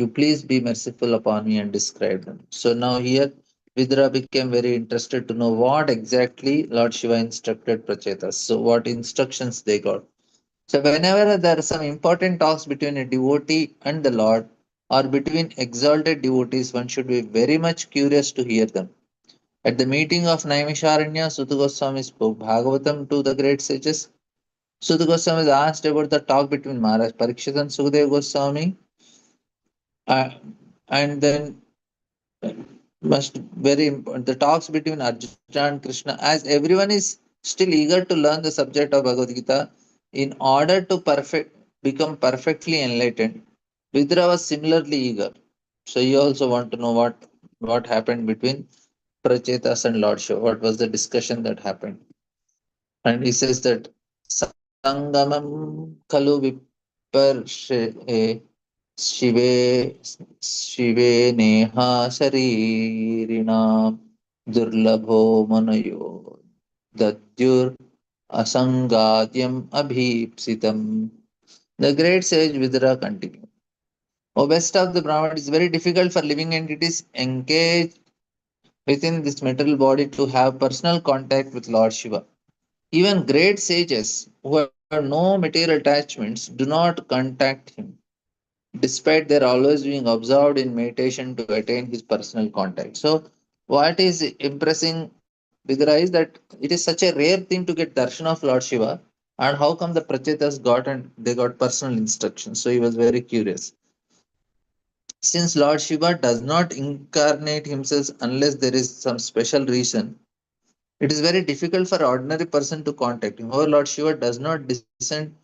please be merciful upon me and describe them. So now here Vidra became very interested to know what exactly Lord Shiva instructed Prachetas. So what instructions they got. So whenever there are some important talks between a devotee and the Lord or between exalted devotees, one should be very much curious to hear them. At the meeting of Naimisharanya, Suta Goswami spoke Bhagavatam to the great sages. Suta Goswami is asked about the talk between Maharaj Parikshit and Sukadeva Goswami, uh, and then must very important the talks between Arjuna and Krishna, as everyone is still eager to learn the subject of Bhagavad Gita in order to become perfectly enlightened. Vidra was similarly eager. So you also want to know what happened between Prachetas and Lord Shiva. What was the discussion that happened? And he says that Sangamam Kalu Vipar Shive Shive Neha Sharirina Durlabho Manayo Dadyur Asangadyam Abhipsitam. The great sage Vidura continued. O best of the Brahman, it is very difficult for living entities engaged within this material body to have personal contact with Lord Shiva. Even great sages who have no material attachments do not contact him, despite their always being observed in meditation to attain his personal contact. So, what is impressing Vidura is that it is such a rare thing to get darshan of Lord Shiva, and how come the Prachetas got and they got personal instructions? So he was very curious. Since Lord Shiva does not incarnate himself unless there is some special reason, it is very difficult for ordinary person to contact him. However, Lord Shiva does not descend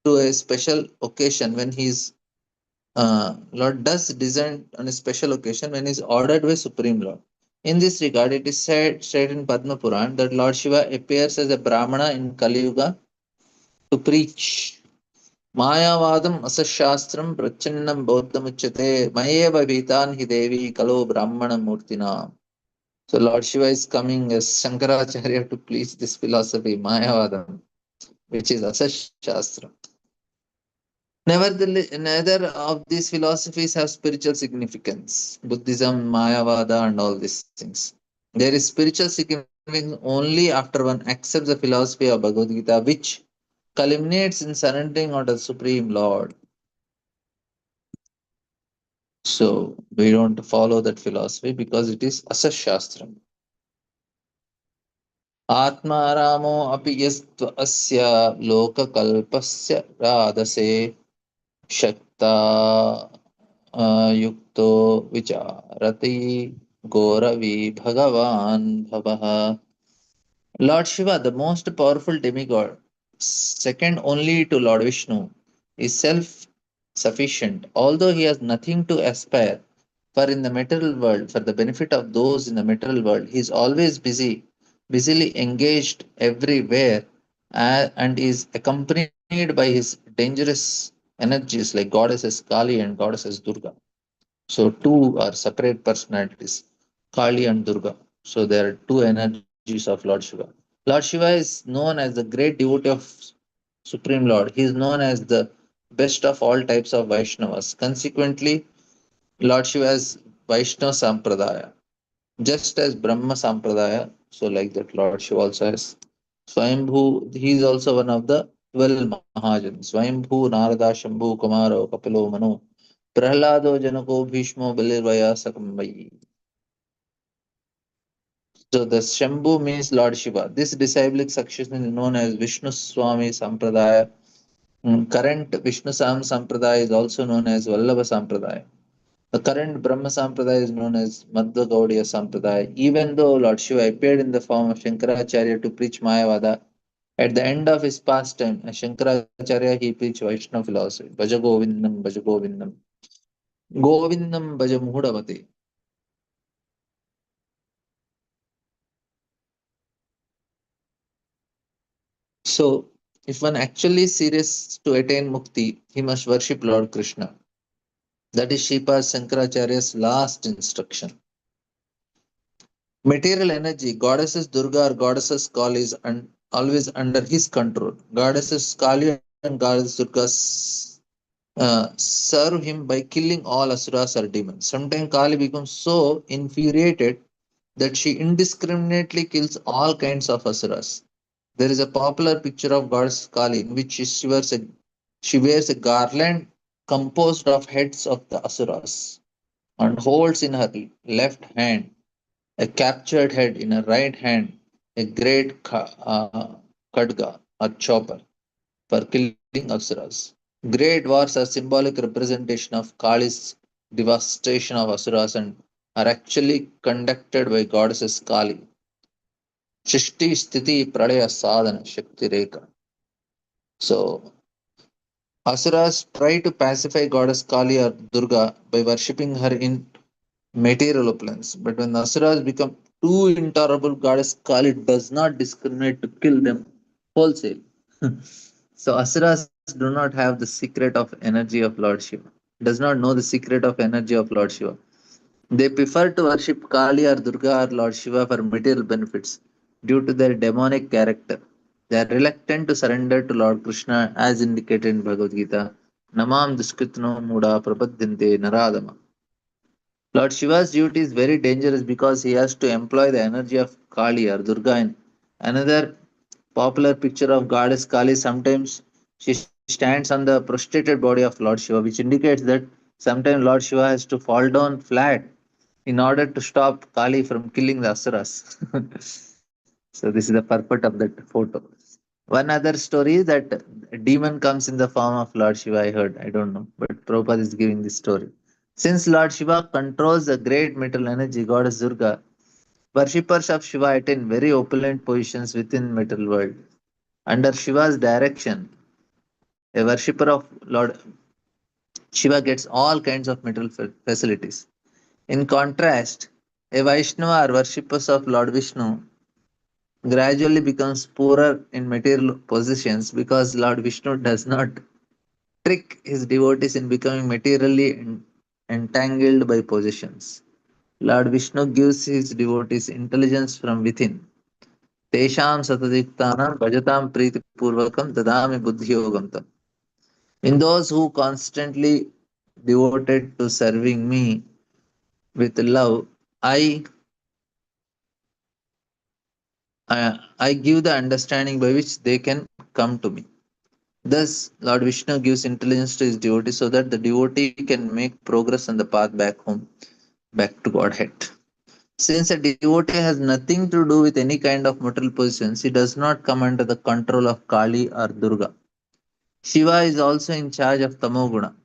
to a special occasion when he is Lord does descend on a special occasion when he is ordered by Supreme Lord. In this regard, it is said in Padma Puran that Lord Shiva appears as a Brahmana in Kali Yuga to preach Mayavadam Asashastram Prachinnam Bodhamuchate Mayeva Vitan Hidevi Kalo Brahmana Murtina. So Lord Shiva is coming as Shankaracharya to preach this philosophy, Mayavadam, which is Asashastra. Nevertheless, neither of these philosophies have spiritual significance. Buddhism, Mayavada, and all these things. There is spiritual significance only after one accepts the philosophy of Bhagavad Gita, which culminates in surrendering unto the Supreme Lord. So we don't follow that philosophy because it is Asashastram. आत्मारामो अपि यस्त्व अस्य लोककल्पस्य राधसे शक्ता युक्तो विचारति गौरवी भगवान् भवः. Lord Shiva, the most powerful demigod, second only to Lord Vishnu, is self sufficient, although he has nothing to aspire for in the material world, for the benefit of those in the material world. He is always busily engaged everywhere, and is accompanied by his dangerous energies like goddesses Kali and goddesses Durga. So two are separate personalities, Kali and Durga. So there are two energies of Lord Shiva. Lord Shiva is known as the great devotee of Supreme Lord. He is known as the best of all types of Vaishnavas. Consequently, Lord Shiva has Vaishnava Sampradaya, just as Brahma Sampradaya. So like that, Lord Shiva also has Swayambhu. He is also one of the 12 Mahajans. Swayambhu, Narada, Shambhu, Kumaro, Kapilo, Manu. Prahlado Janako Bhishmo Balirvaya Sakambayi. So the Shambhu means Lord Shiva. This disciplic succession is known as Vishnu Swami Sampradaya. Current Vishnu Sam Sampradaya is also known as Vallabha Sampradaya. The current Brahma Sampradaya is known as Madhva Gaudiya Sampradaya. Even though Lord Shiva appeared in the form of Shankaracharya to preach Mayavada, at the end of his pastime, as Shankaracharya, he preached Vaishnava philosophy. Bhaja Govindam, Bhaja Govindam. Govindam Bhaja Muhudavate. So, if one actually serious to attain mukti, he must worship Lord Krishna. That is Sripad Shankaracharya's last instruction. Material energy, goddesses Durga or goddesses Kali is always under his control. Goddesses Kali and goddess Durga serve him by killing all asuras or demons. Sometimes Kali becomes so infuriated that she indiscriminately kills all kinds of asuras. There is a popular picture of goddess Kali in which she wears a garland composed of heads of the asuras and holds in her left hand a captured head, in her right hand a great khadga or chopper for killing asuras. Great wars are symbolic representation of Kali's devastation of asuras and are actually conducted by goddesses Kali. Shrishti Sthiti Pralaya Sadhana Shakti Rekha. So asuras try to pacify goddess Kali or Durga by worshipping her in material opulence. But when the asuras become too intolerable, goddess Kali does not discriminate to kill them wholesale. So asuras do not have the secret of energy of Lord Shiva. Does not know the secret of energy of Lord Shiva. They prefer to worship Kali or Durga or Lord Shiva for material benefits due to their demonic character. They are reluctant to surrender to Lord Krishna as indicated in Bhagavad Gita. Namam Duskritno Muda Prabhadyante Naradama. Lord Shiva's duty is very dangerous because he has to employ the energy of Kali or Durga. In another popular picture of goddess Kali, sometimes she stands on the prostrated body of Lord Shiva, which indicates that sometimes Lord Shiva has to fall down flat in order to stop Kali from killing the Asuras. So this is the purpose of that photo. One other story is that a demon comes in the form of Lord Shiva. I heard, I don't know, but Prabhupada is giving this story. Since Lord Shiva controls the great metal energy, goddess Durga, worshippers of Shiva attain very opulent positions within metal world. Under Shiva's direction, a worshipper of Lord Shiva gets all kinds of material facilities. In contrast, a Vaishnava or worshippers of Lord Vishnu gradually becomes poorer in material possessions because Lord Vishnu does not trick his devotees in becoming materially entangled by possessions. Lord Vishnu gives his devotees intelligence from within. Tesham satadiktanam bhajatam purvakam dadami buddhiyogam tam. In those who constantly devoted to serving me with love, I I give the understanding by which they can come to me. Thus, Lord Vishnu gives intelligence to his devotee so that the devotee can make progress on the path back home, back to Godhead. Since a devotee has nothing to do with any kind of material positions, he does not come under the control of Kali or Durga. Shiva is also in charge of Tamoguna.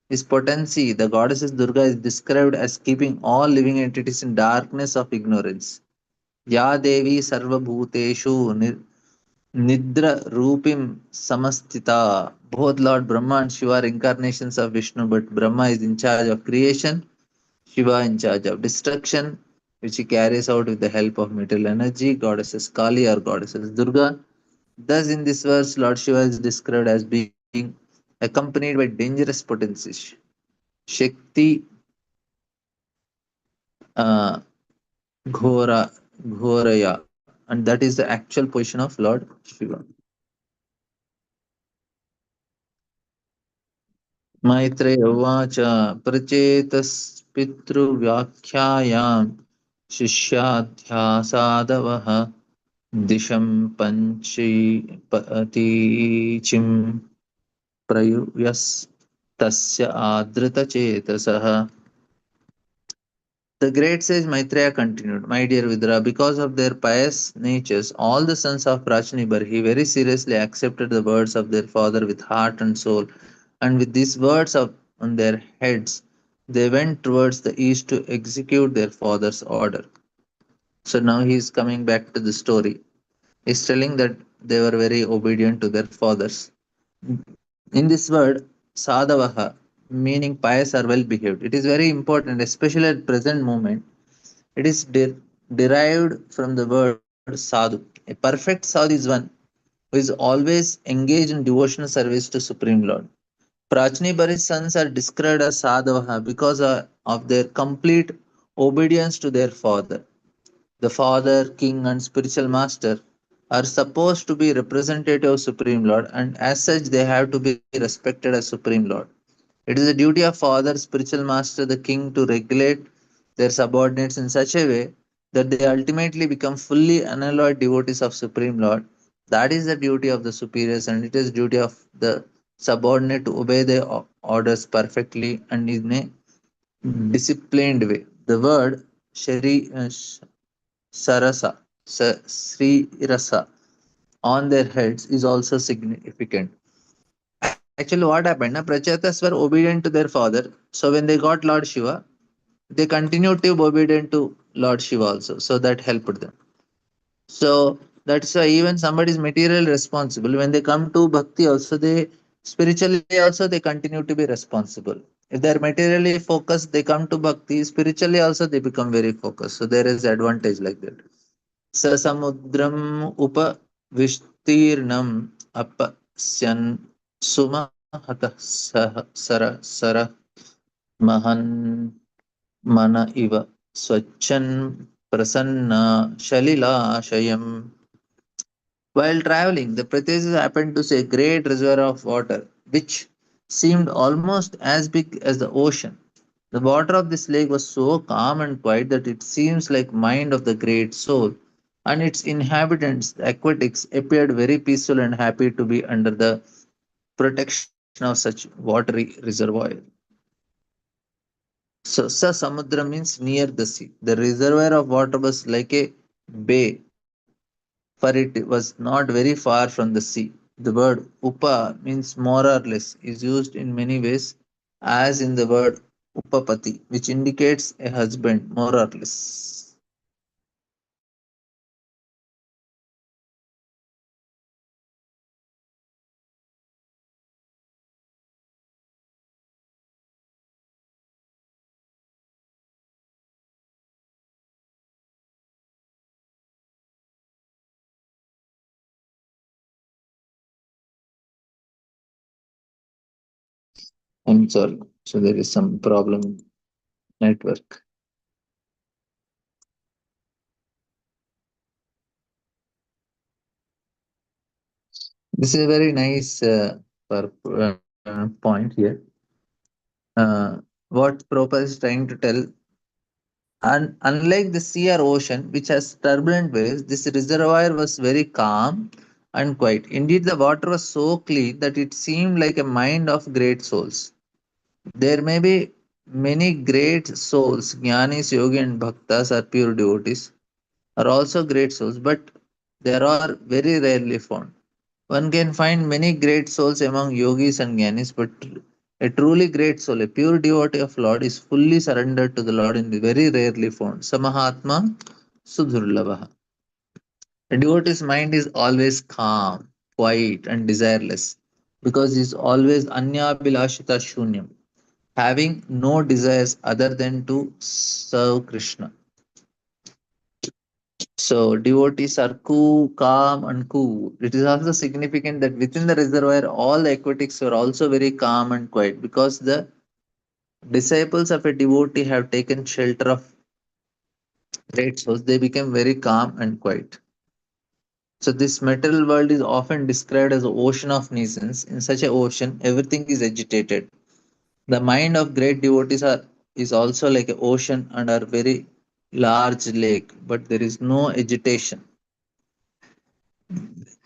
His potency, the goddess Durga, is described as keeping all living entities in darkness of ignorance. Ya Devi Sarva Bhuteshu Nidra Rupim Samastita. Both Lord Brahma and Shiva are incarnations of Vishnu, but Brahma is in charge of creation, Shiva in charge of destruction, which he carries out with the help of material energy, goddesses Kali or goddesses Durga. Thus, in this verse, Lord Shiva is described as being accompanied by dangerous potencies, Shakti, uh, Ghora, Ghoraya, and that is the actual position of Lord Shiva. Maitreya उवाच प्रचेतस्पितृव्याख्यायां शिष्याध्यासादवः दिशं पञ्चीपतीचिं प्रयुयस्तस्य आदृतचेतसः. The great sage Maitreya continued, My dear Vidra, because of their pious natures, all the sons of Prachni Barhi very seriously accepted the words of their father with heart and soul, and with these words on their heads, they went towards the east to execute their father's order. So now he is coming back to the story. He's telling that they were very obedient to their fathers. In this word, sadavaha, meaning pious or well behaved, it is very important, especially at present moment. It is derived from the word sadhu. A perfect sadhu is one who is always engaged in devotional service to Supreme Lord. Prachni Bari's sons are described as sadhavaha because of their complete obedience to their father. The father, king, and spiritual master are supposed to be representative of Supreme Lord, and as such, they have to be respected as Supreme Lord. It is the duty of father, spiritual master, the king to regulate their subordinates in such a way that they ultimately become fully unalloyed devotees of Supreme Lord. That is the duty of the superiors, and it is duty of the subordinate to obey their orders perfectly and in a disciplined way. The word Sarasa, Sri Rasa on their heads is also significant. Actually, what happened? Na, Prachetas were obedient to their father. So when they got Lord Shiva, they continued to be obedient to Lord Shiva also. So that helped them. So that's why even somebody is material responsible. When they come to bhakti, also they spiritually also they continue to be responsible. If they're materially focused, they come to bhakti. Spiritually also they become very focused. So there is advantage like that. ससमुद्रम् उपविस्तीर्णम् अपश्यन् सुमहतः सरः महन् मन इव स्वच्छन् प्रसन्न शलिलाशयम्. While traveling, the Pratyeshis happened to see a great reservoir of water, which seemed almost as big as the ocean. The water of this lake was so calm and quiet that it seems like mind of the great soul, and its inhabitants, the aquatics, appeared very peaceful and happy to be under the protection of such watery reservoir. So Sa Samudra means near the sea. The reservoir of water was like a bay, for it was not very far from the sea. The word Upa means more or less is used in many ways, as in the word Upapati, which indicates a husband more or less. I'm sorry. So there is some problem network. This is a very nice point here. What Prabhupada is trying to tell, and unlike the sea or ocean, which has turbulent waves, this reservoir was very calm and quiet. Indeed, the water was so clean that it seemed like a mind of great souls. There may be many great souls, jnanis, yogi, and bhaktas are pure devotees, are also great souls, but they are very rarely found. One can find many great souls among yogis and jnanis, but a truly great soul, a pure devotee of Lord, is fully surrendered to the Lord and very rarely found. Samahatma Sudhurlavaha. A devotee's mind is always calm, quiet, and desireless because he is always Anyabhilashita Shunyam, having no desires other than to serve Krishna. So devotees are cool, calm, and cool. It is also significant that within the reservoir, all the aquatics were also very calm and quiet because the disciples of a devotee have taken shelter of great souls. They became very calm and quiet. So this material world is often described as an ocean of nations. In such an ocean, everything is agitated. The mind of great devotees is also like an ocean and are very large lake, but there is no agitation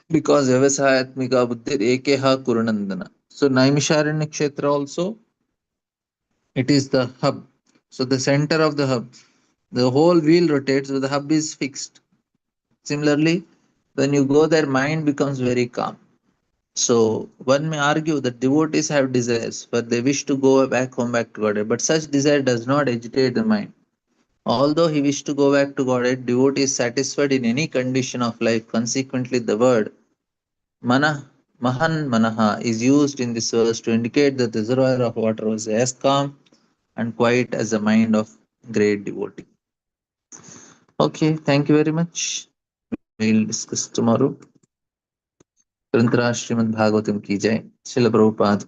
because Vyavasayatmika Buddhir Ekeha Kurunandana. So Naimisharanya Kshetra also, it is the hub. So the center of the hub, the whole wheel rotates, so the hub is fixed. Similarly, when you go there, mind becomes very calm. So one may argue that devotees have desires, for they wish to go back home, back to Godhead. But such desire does not agitate the mind. Although he wished to go back to Godhead, devotee is satisfied in any condition of life. Consequently, the word Mana, Mahan Manaha is used in this verse to indicate that the reservoir of water was as calm and quiet as the mind of great devotee. Okay, thank you very much. We'll discuss tomorrow. ग्रंथराज Shrimad Bhagavatam की जय। श्रील प्रभुपाद की